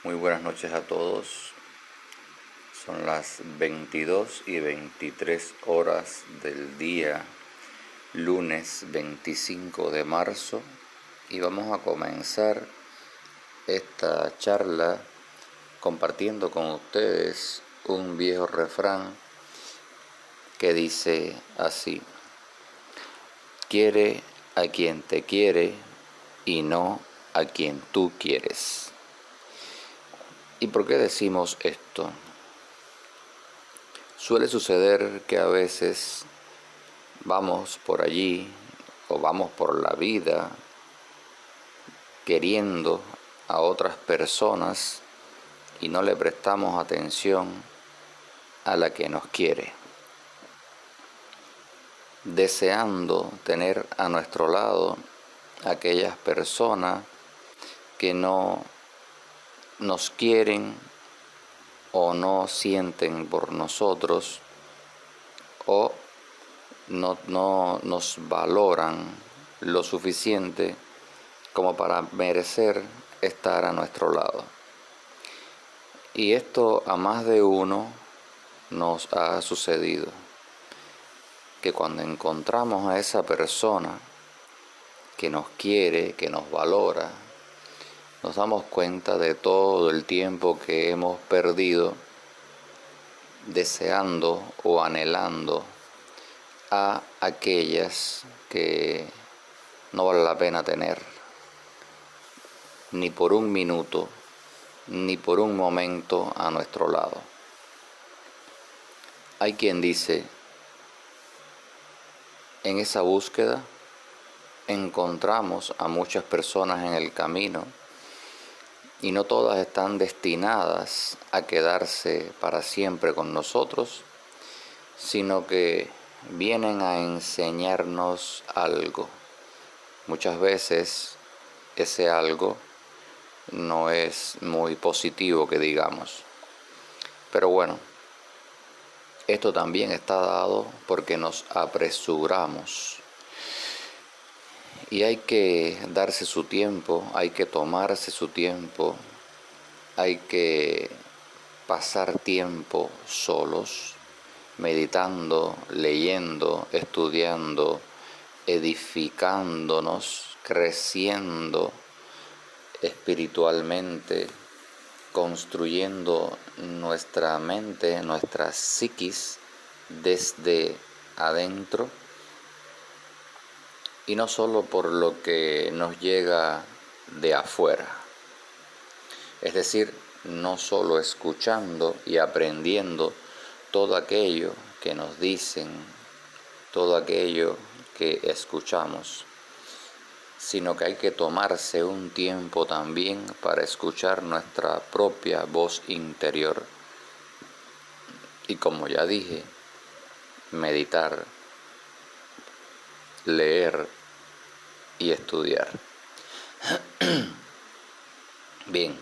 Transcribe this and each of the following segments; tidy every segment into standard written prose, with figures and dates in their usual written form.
Muy buenas noches a todos. Son las 22:23 del día lunes 25 de marzo y vamos a comenzar esta charla compartiendo con ustedes un viejo refrán que dice así: quiere a quien te quiere y no a quien tú quieres. ¿Y por qué decimos esto? Suele suceder que a veces vamos por allí o vamos por la vida queriendo a otras personas y no le prestamos atención a la que nos quiere, deseando tener a nuestro lado aquellas personas que no nos quieren o no sienten por nosotros o no nos valoran lo suficiente como para merecer estar a nuestro lado. Y esto a más de uno nos ha sucedido, que cuando encontramos a esa persona que nos quiere, que nos valora, nos damos cuenta de todo el tiempo que hemos perdido deseando o anhelando a aquellas que no vale la pena tener, ni por un minuto, ni por un momento a nuestro lado. Hay quien dice, en esa búsqueda encontramos a muchas personas en el camino y no todas están destinadas a quedarse para siempre con nosotros, sino que vienen a enseñarnos algo. Muchas veces ese algo no es muy positivo que digamos. Pero bueno, esto también está dado porque nos apresuramos. Y hay que darse su tiempo, hay que tomarse su tiempo, hay que pasar tiempo solos, meditando, leyendo, estudiando, edificándonos, creciendo espiritualmente, construyendo nuestra mente, nuestra psiquis desde adentro, y no solo por lo que nos llega de afuera. Es decir, no solo escuchando y aprendiendo todo aquello que nos dicen, todo aquello que escuchamos, sino que hay que tomarse un tiempo también para escuchar nuestra propia voz interior. Y como ya dije, meditar, leer y estudiar. Bien,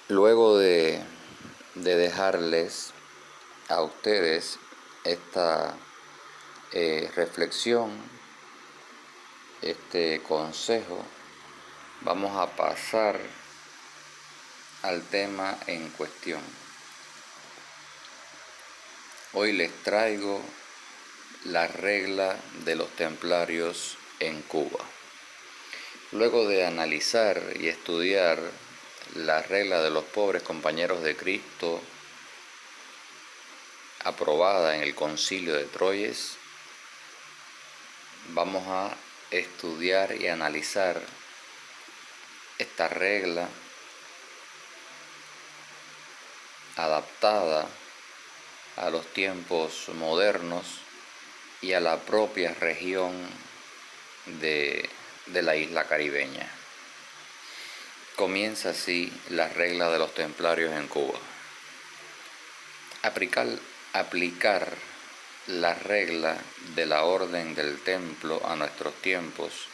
luego de dejarles a ustedes esta reflexión, este consejo, vamos a pasar al tema en cuestión. Hoy les traigo la regla de los templarios en Cuba. Luego de analizar y estudiar la regla de los pobres compañeros de Cristo, aprobada en el Concilio de Troyes, vamos a estudiar y analizar esta regla adaptada a los tiempos modernos y a la propia región de la isla caribeña. Comienza así la regla de los templarios en Cuba. Aplicar la regla de la orden del templo a nuestros tiempos,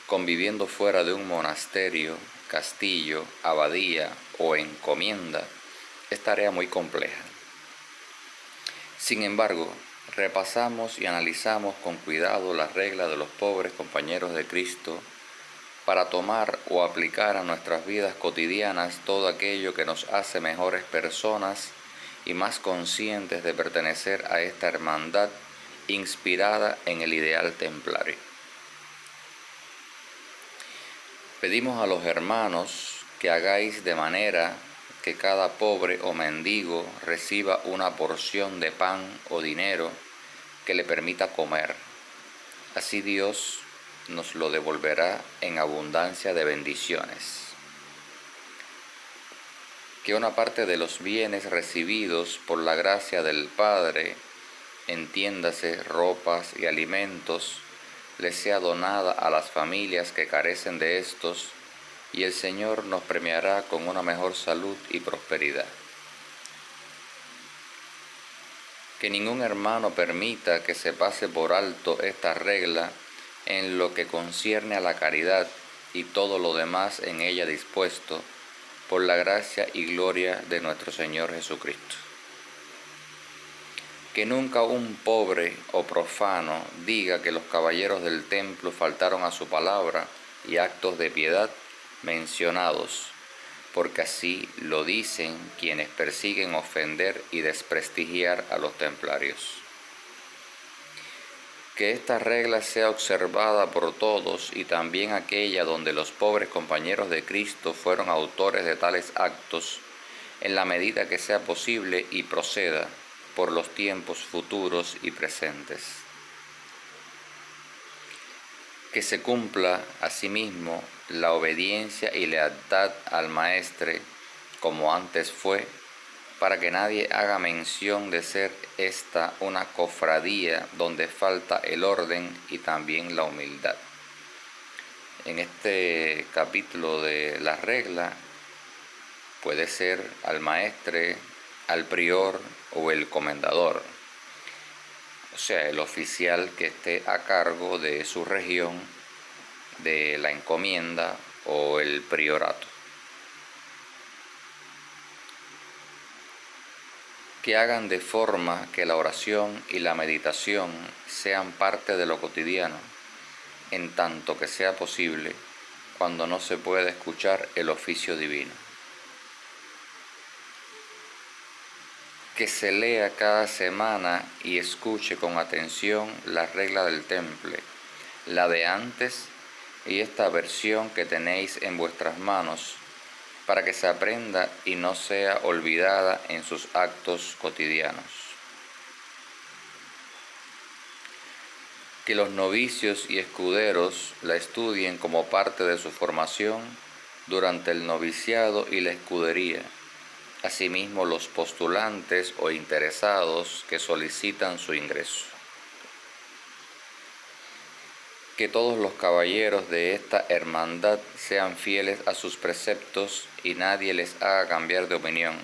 conviviendo fuera de un monasterio, castillo, abadía o encomienda, es tarea muy compleja. Sin embargo, repasamos y analizamos con cuidado la regla de los pobres compañeros de Cristo para tomar o aplicar a nuestras vidas cotidianas todo aquello que nos hace mejores personas y más conscientes de pertenecer a esta hermandad inspirada en el ideal templario. Pedimos a los hermanos que hagáis de manera que cada pobre o mendigo reciba una porción de pan o dinero que le permita comer. Así Dios nos lo devolverá en abundancia de bendiciones. Que una parte de los bienes recibidos por la gracia del Padre, entiéndase ropas y alimentos, les sea donada a las familias que carecen de estos, y el Señor nos premiará con una mejor salud y prosperidad. Que ningún hermano permita que se pase por alto esta regla en lo que concierne a la caridad y todo lo demás en ella dispuesto, por la gracia y gloria de nuestro Señor Jesucristo. Que nunca un pobre o profano diga que los caballeros del templo faltaron a su palabra y actos de piedad mencionados, porque así lo dicen quienes persiguen ofender y desprestigiar a los templarios. Que esta regla sea observada por todos y también aquella donde los pobres compañeros de Cristo fueron autores de tales actos, en la medida que sea posible y proceda por los tiempos futuros y presentes. Que se cumpla asimismo la obediencia y lealtad al Maestre, como antes fue, para que nadie haga mención de ser esta una cofradía donde falta el orden y también la humildad. En este capítulo de la regla puede ser al maestre, al prior o el comendador, o sea, el oficial que esté a cargo de su región, de la encomienda o el priorato. Que hagan de forma que la oración y la meditación sean parte de lo cotidiano, en tanto que sea posible, cuando no se pueda escuchar el oficio divino. Que se lea cada semana y escuche con atención la regla del temple, la de antes y esta versión que tenéis en vuestras manos, para que se aprenda y no sea olvidada en sus actos cotidianos. Que los novicios y escuderos la estudien como parte de su formación durante el noviciado y la escudería, asimismo los postulantes o interesados que solicitan su ingreso. Que todos los caballeros de esta hermandad sean fieles a sus preceptos y nadie les haga cambiar de opinión,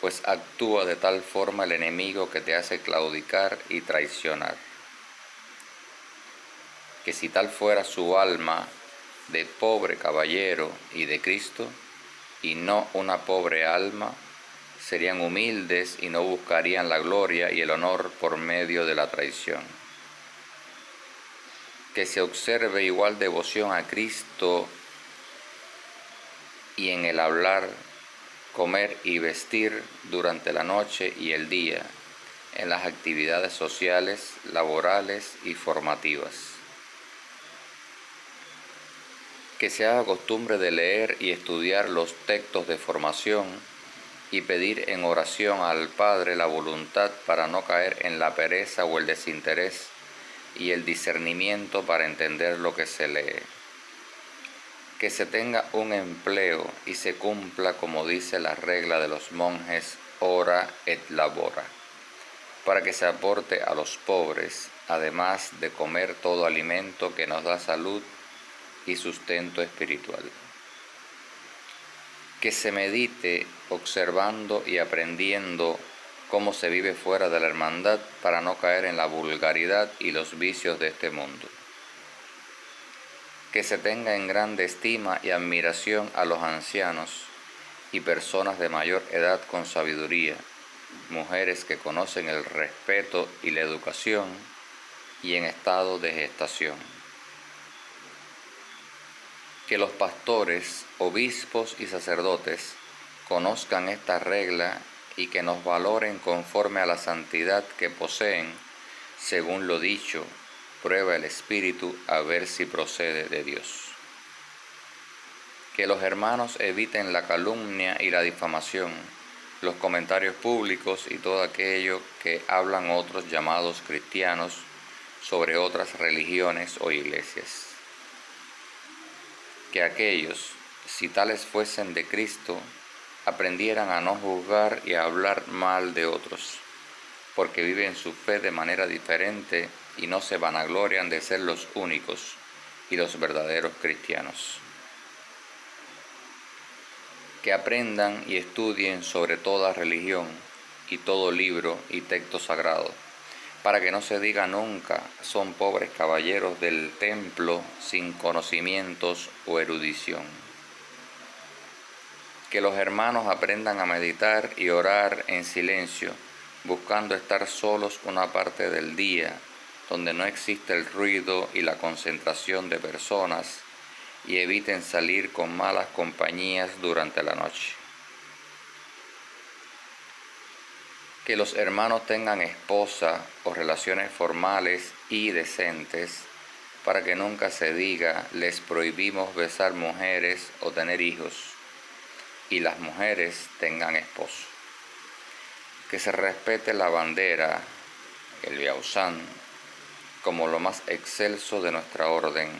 pues actúa de tal forma el enemigo que te hace claudicar y traicionar. Que si tal fuera su alma de pobre caballero y de Cristo, y no una pobre alma, serían humildes y no buscarían la gloria y el honor por medio de la traición. Que se observe igual devoción a Cristo y en el hablar, comer y vestir durante la noche y el día, en las actividades sociales, laborales y formativas. Que se haga costumbre de leer y estudiar los textos de formación y pedir en oración al Padre la voluntad para no caer en la pereza o el desinterés y el discernimiento para entender lo que se lee. Que se tenga un empleo y se cumpla como dice la regla de los monjes, ora et labora, para que se aporte a los pobres, además de comer todo alimento que nos da salud y sustento espiritual. Que se medite observando y aprendiendo cómo se vive fuera de la hermandad para no caer en la vulgaridad y los vicios de este mundo. Que se tenga en grande estima y admiración a los ancianos y personas de mayor edad con sabiduría, mujeres que conocen el respeto y la educación y en estado de gestación. Que los pastores, obispos y sacerdotes conozcan esta regla y que nos valoren conforme a la santidad que poseen, según lo dicho, prueba el Espíritu a ver si procede de Dios. Que los hermanos eviten la calumnia y la difamación, los comentarios públicos y todo aquello que hablan otros llamados cristianos sobre otras religiones o iglesias. Que aquellos, si tales fuesen de Cristo, aprendieran a no juzgar y a hablar mal de otros, porque viven su fe de manera diferente y no se vanaglorian de ser los únicos y los verdaderos cristianos. Que aprendan y estudien sobre toda religión y todo libro y texto sagrado, para que no se diga nunca son pobres caballeros del templo sin conocimientos o erudición. Que los hermanos aprendan a meditar y orar en silencio, buscando estar solos una parte del día, donde no existe el ruido y la concentración de personas, y eviten salir con malas compañías durante la noche. Que los hermanos tengan esposa o relaciones formales y decentes, para que nunca se diga les prohibimos besar mujeres o tener hijos, y las mujeres tengan esposo. Que se respete la bandera, el Viausán, como lo más excelso de nuestra orden,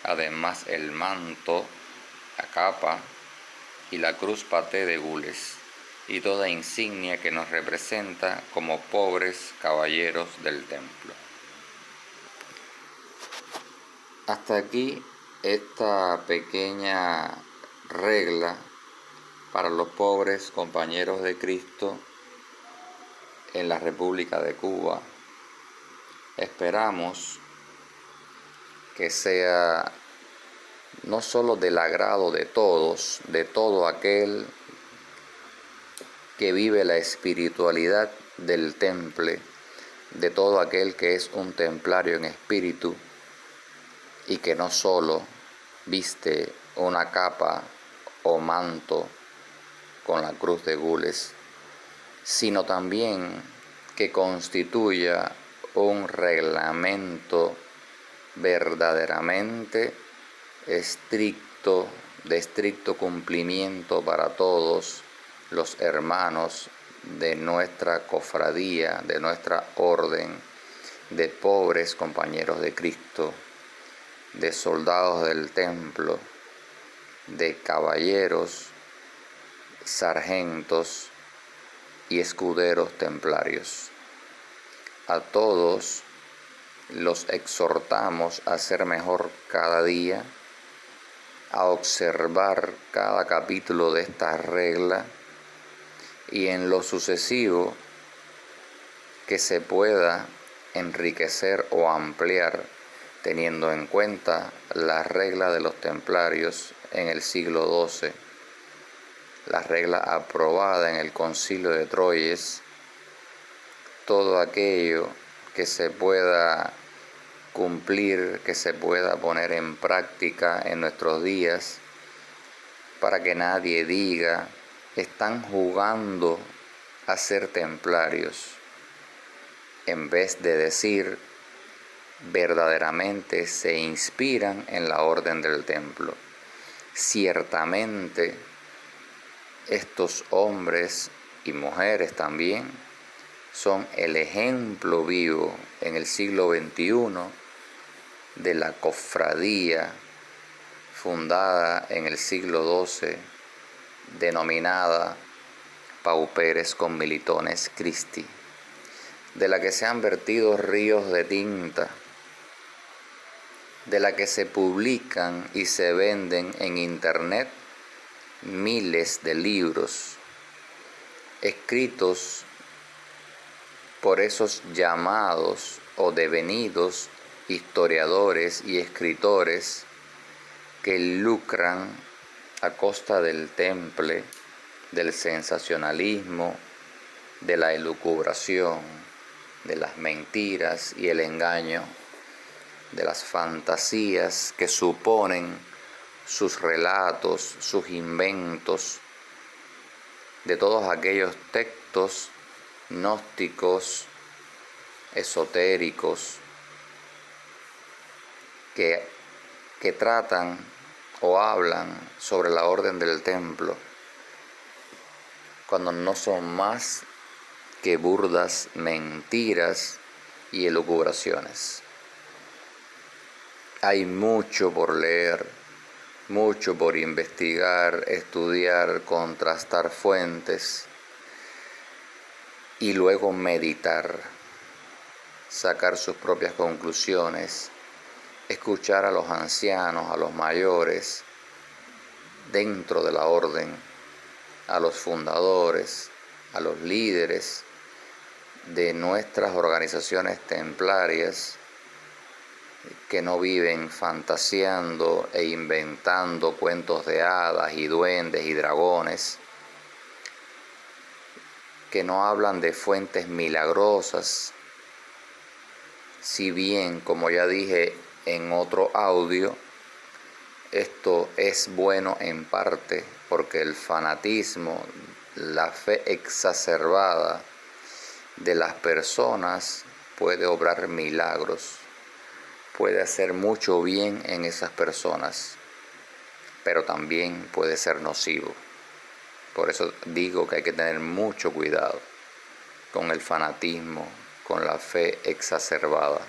además el manto, la capa y la cruz paté de gules, y toda insignia que nos representa como pobres caballeros del templo. Hasta aquí esta pequeña regla para los pobres compañeros de Cristo en la República de Cuba. Esperamos que sea no solo del agrado de todos, de todo aquel que vive la espiritualidad del temple, de todo aquel que es un templario en espíritu y que no solo viste una capa o manto con la cruz de gules, sino también que constituya un reglamento verdaderamente estricto, de estricto cumplimiento para todos los hermanos de nuestra cofradía, de nuestra orden, de pobres compañeros de Cristo, de soldados del templo, de caballeros, sargentos y escuderos templarios. A todos los exhortamos a ser mejor cada día, a observar cada capítulo de esta regla y en lo sucesivo que se pueda enriquecer o ampliar teniendo en cuenta la regla de los templarios en el siglo XII, la regla aprobada en el Concilio de Troyes, todo aquello que se pueda cumplir, que se pueda poner en práctica en nuestros días, para que nadie diga, están jugando a ser templarios, en vez de decir, verdaderamente se inspiran en la orden del templo. Ciertamente, estos hombres y mujeres también son el ejemplo vivo en el siglo XXI de la cofradía fundada en el siglo XII, denominada Pauperes Commilitones Christi, de la que se han vertido ríos de tinta, de la que se publican y se venden en internet miles de libros escritos por esos llamados o devenidos historiadores y escritores que lucran a costa del temple, del sensacionalismo, de la elucubración, de las mentiras y el engaño, de las fantasías que suponen sus relatos, sus inventos, de todos aquellos textos gnósticos, esotéricos, que tratan o hablan sobre la orden del templo, cuando no son más que burdas mentiras y elucubraciones. Hay mucho por leer, mucho por investigar, estudiar, contrastar fuentes y luego meditar, sacar sus propias conclusiones, escuchar a los ancianos, a los mayores, dentro de la orden, a los fundadores, a los líderes de nuestras organizaciones templarias, que no viven fantaseando e inventando cuentos de hadas y duendes y dragones, que no hablan de fuentes milagrosas, si bien, como ya dije en otro audio, esto es bueno en parte porque el fanatismo, la fe exacerbada de las personas puede obrar milagros, puede hacer mucho bien en esas personas, pero también puede ser nocivo. Por eso digo que hay que tener mucho cuidado con el fanatismo, con la fe exacerbada.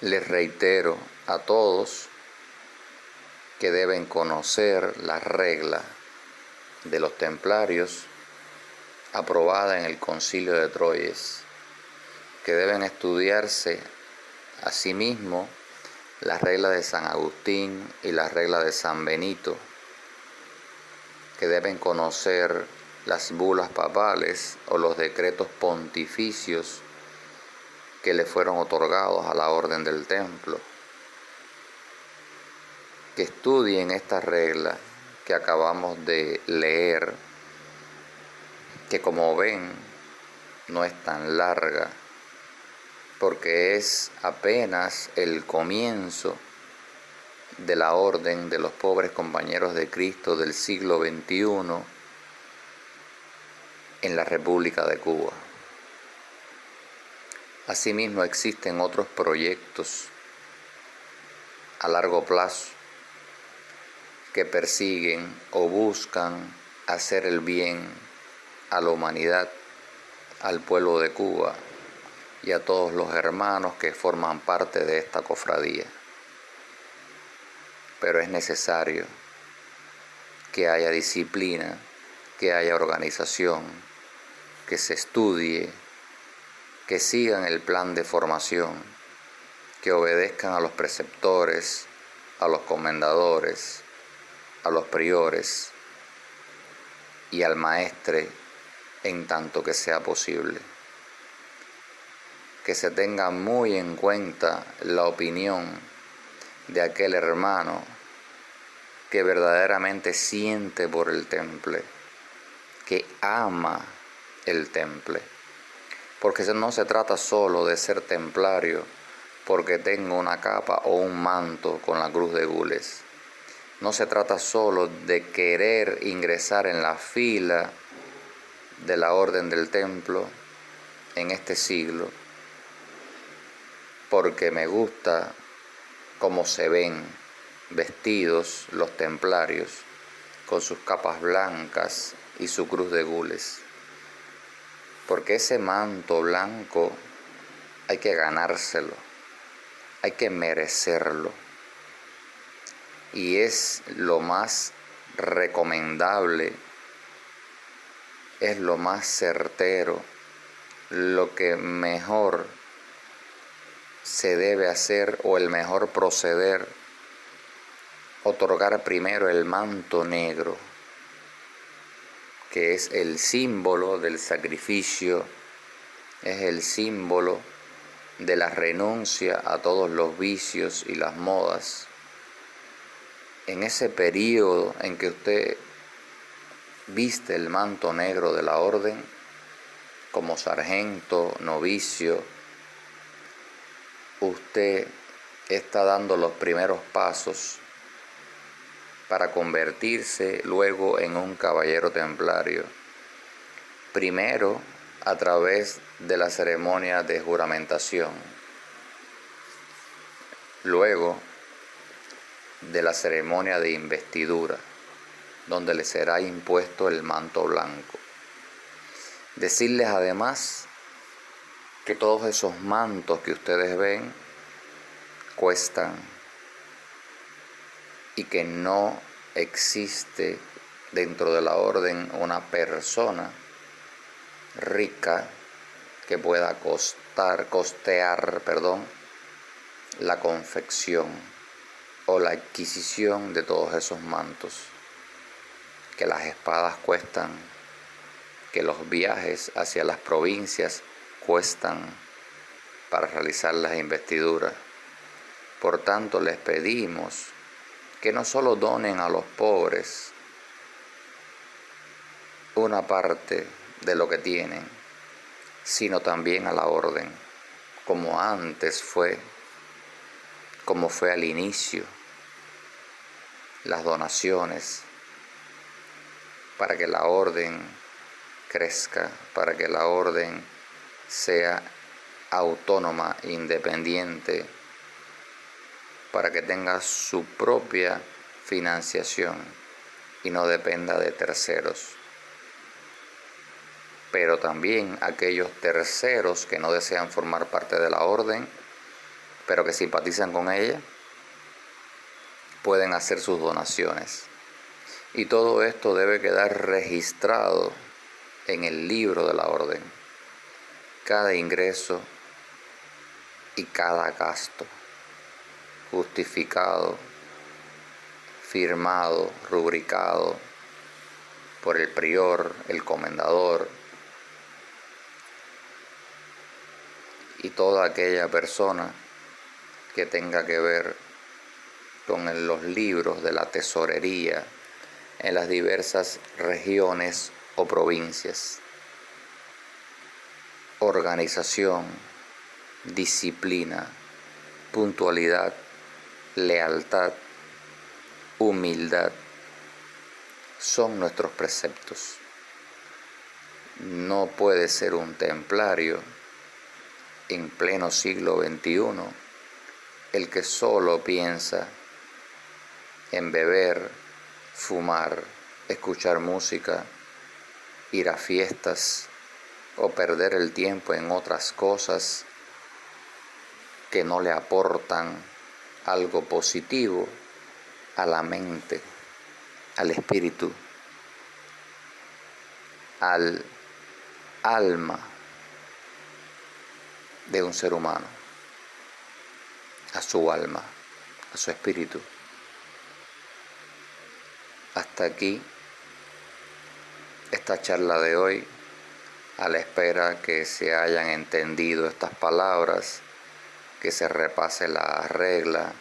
Les reitero a todos que deben conocer la regla de los templarios aprobada en el Concilio de Troyes, que deben estudiarse asimismo las reglas de San Agustín y las reglas de San Benito, que deben conocer las bulas papales o los decretos pontificios que le fueron otorgados a la orden del templo, que estudien esta regla que acabamos de leer, que como ven no es tan larga, porque es apenas el comienzo de la orden de los pobres compañeros de Cristo del siglo XXI en la República de Cuba. Asimismo existen otros proyectos a largo plazo que persiguen o buscan hacer el bien a la humanidad, al pueblo de Cuba y a todos los hermanos que forman parte de esta cofradía. Pero es necesario que haya disciplina, que haya organización, que se estudie, que sigan el plan de formación, que obedezcan a los preceptores, a los comendadores, a los priores y al maestre en tanto que sea posible. Que se tenga muy en cuenta la opinión de aquel hermano que verdaderamente siente por el temple, que ama el temple. Porque no se trata solo de ser templario porque tengo una capa o un manto con la cruz de gules. No se trata solo de querer ingresar en la fila de la orden del templo en este siglo, porque me gusta cómo se ven vestidos los templarios con sus capas blancas y su cruz de gules. Porque ese manto blanco hay que ganárselo, hay que merecerlo. Y es lo más recomendable, es lo más certero, lo que mejor se debe hacer o el mejor proceder, otorgar primero el manto negro, que es el símbolo del sacrificio, es el símbolo de la renuncia a todos los vicios y las modas. En ese periodo en que usted viste el manto negro de la orden, como sargento, novicio, usted está dando los primeros pasos para convertirse luego en un caballero templario. Primero, a través de la ceremonia de juramentación. Luego, de la ceremonia de investidura, donde le será impuesto el manto blanco. Decirles además que todos esos mantos que ustedes ven cuestan y que no existe dentro de la orden una persona rica que pueda costear la confección o la adquisición de todos esos mantos, que las espadas cuestan, que los viajes hacia las provincias cuestan para realizar las investiduras. Por tanto, les pedimos que no solo donen a los pobres una parte de lo que tienen, sino también a la orden, como antes fue, como fue al inicio, las donaciones, para que la orden crezca, para que la orden sea autónoma, independiente, para que tenga su propia financiación y no dependa de terceros. Pero también aquellos terceros que no desean formar parte de la orden, pero que simpatizan con ella, pueden hacer sus donaciones. Y todo esto debe quedar registrado en el libro de la orden. Cada ingreso y cada gasto, justificado, firmado, rubricado por el prior, el comendador y toda aquella persona que tenga que ver con los libros de la tesorería en las diversas regiones o provincias. Organización, disciplina, puntualidad, lealtad, humildad son nuestros preceptos. No puede ser un templario en pleno siglo XXI el que solo piensa en beber, fumar, escuchar música, ir a fiestas o perder el tiempo en otras cosas que no le aportan algo positivo a la mente, al espíritu, al alma de un ser humano, a su alma, a su espíritu. Hasta aquí esta charla de hoy, a la espera que se hayan entendido estas palabras, que se repase la regla,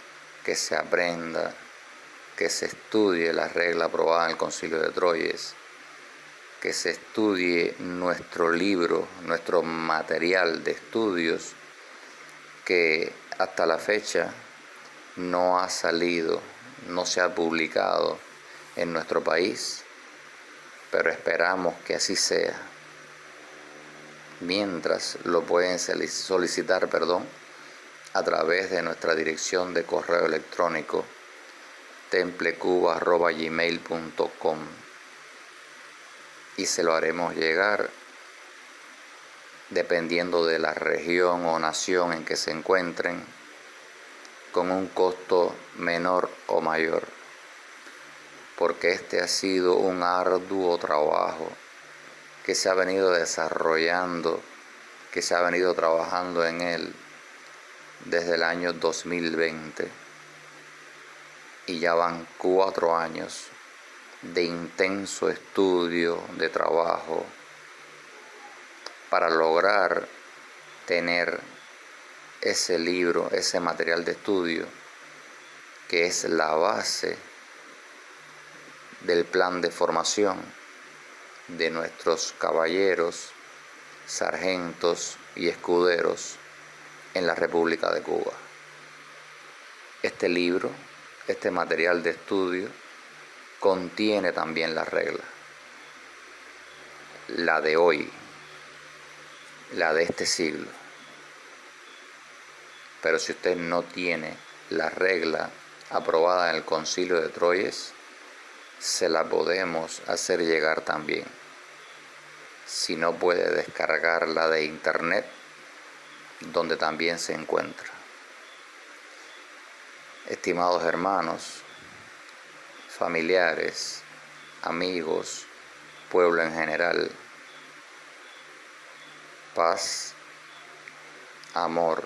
que se aprenda, que se estudie la regla aprobada en el Concilio de Troyes, que se estudie nuestro libro, nuestro material de estudios, que hasta la fecha no ha salido, no se ha publicado en nuestro país, pero esperamos que así sea. Mientras lo pueden solicitar, a través de nuestra dirección de correo electrónico templecuba@gmail.com, y se lo haremos llegar dependiendo de la región o nación en que se encuentren, con un costo menor o mayor, porque este ha sido un arduo trabajo que se ha venido desarrollando, que se ha venido trabajando en él desde el año 2020, y ya van 4 años de intenso estudio, de trabajo, para lograr tener ese libro, ese material de estudio, que es la base del plan de formación de nuestros caballeros, sargentos y escuderos en la República de Cuba. este libro, este material de estudio, contiene también la regla, la de hoy, la de este siglo. Pero si usted no tiene la regla aprobada en el Concilio de Troyes, se la podemos hacer llegar también. Si no puede descargarla de internet, donde también se encuentra. Estimados hermanos, familiares, amigos, pueblo en general, paz, amor,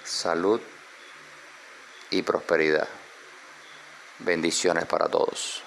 salud y prosperidad. Bendiciones para todos.